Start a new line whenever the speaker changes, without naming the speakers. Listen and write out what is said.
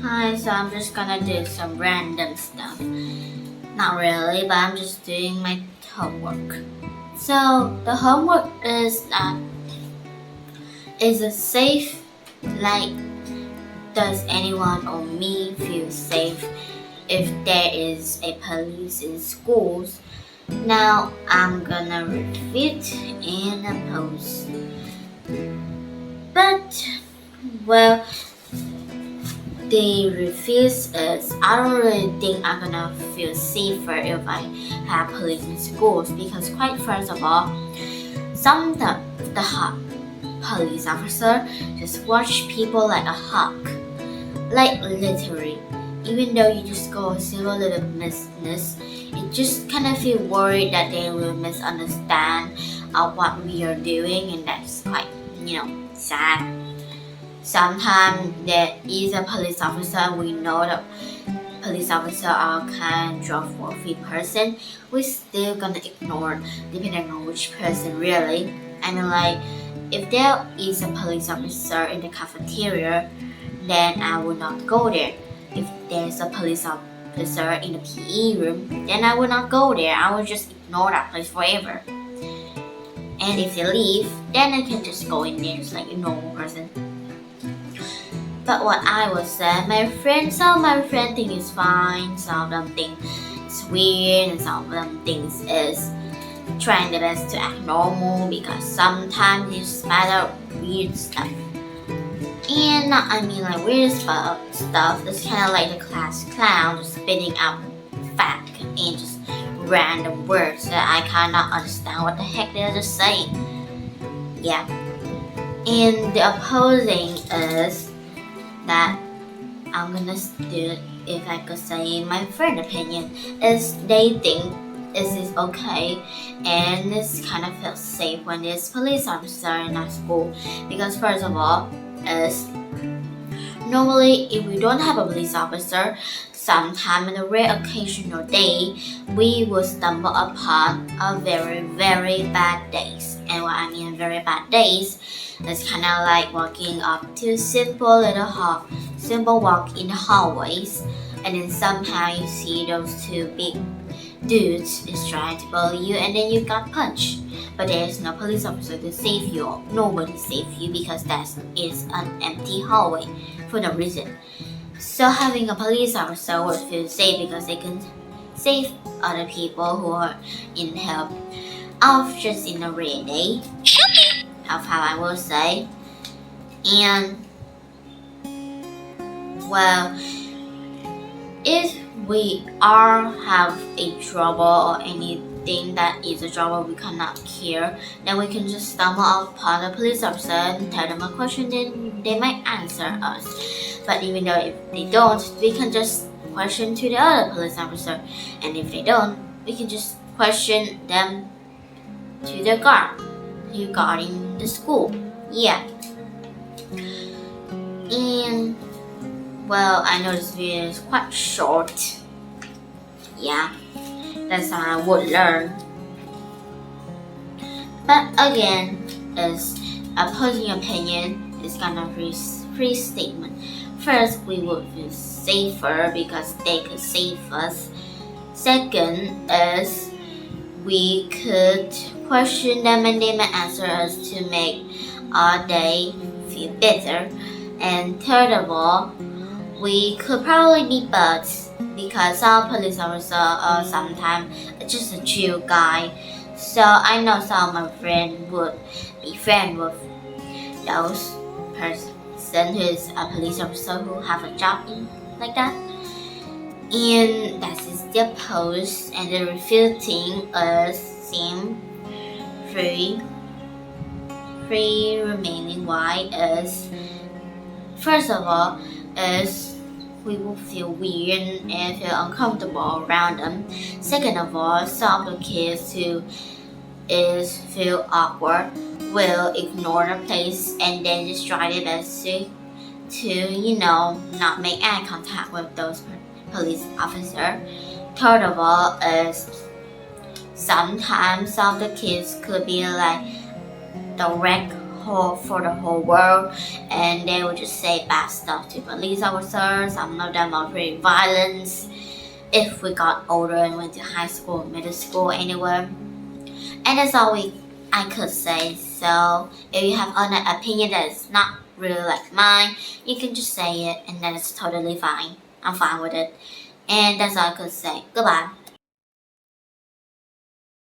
Hi, so I'm just gonna do some random stuff. Not really, but I'm just doing my homework. So the homework is a safe, like, does anyone or me feel safe if there is a police in schools? Now I'm gonna refute and oppose. But well, the refuse is I don't really think I'm gonna feel safer if I have police in schools because quite first of all, some of the police officer just watch people like a hawk, like literally. Even though you just go a simple little business, you just kind of feel worried that they will misunderstand what we are doing, and that's quite sad. Sometimes there is a police officer, we know that police officer are kind of trustworthy person, we still gonna ignore depending on which person really. I mean, like, if there is a police officer in the cafeteria, then I will not go there. If there's a police officer in the PE room, then I will not go there. I will just ignore that place forever. And if they leave, then I can just go in there just like a normal person. But what I was saying, some of my friends think it's fine, some of them think it's weird, and some of them think it's trying their best to act normal because sometimes you spit out weird stuff. And I mean like weird stuff, it's kind of like the class clown just spitting out fact and just random words that I cannot understand what the heck they're just saying. Yeah. And the opposing is that I'm gonna do, if I could say my friend opinion, is they think this is okay and this kind of feels safe when there's police officer in our school because first of all is normally if we don't have a police officer, sometime in a rare occasional day we will stumble upon a very bad days. And what I mean very bad days, it's kind of like walking up to simple walk in the hallways, and then somehow you see those two big dudes is trying to bully you, and then you got punched. But there's no police officer to save you, or nobody save you because that is an empty hallway for no reason. So having a police officer would feel safe because they can save other people who are in help of just in a rare day. Of how I will say. And well, if we have a trouble or anything that is a trouble we cannot cure, then we can just stumble upon a police officer and tell them a question, then they might answer us. But even though if they don't, we can just question to the other police officer, and if they don't, we can just question them to the guard regarding the school. Yeah. And well, I know this video is quite short. Yeah, that's how I would learn. But again, as opposing opinion is kind of free statement. First, we would feel safer because they could save us. Second is we could question them and they may answer us to make our day feel better. And third of all, we could probably be buds because some police officer are sometimes just a chill guy. So I know some of my friends would be friends with those person who is a police officer who have a job in like that. And that is the oppose, and the refuting is same free remaining why is first of all is we will feel weird and feel uncomfortable around them. Second of all, some of the kids who feel awkward will ignore the place and then just try their best to not make eye contact with those police officer. Third of all is sometimes some of the kids could be like direct whole world, and they would just say bad stuff to police officers. Some of them are pretty violent. If we got older and went to high school, middle school, anywhere, and that's all I could say. So if you have an opinion that is not really like mine, you can just say it, and that is totally fine. I'm fine with it, and that's all I could say. Goodbye.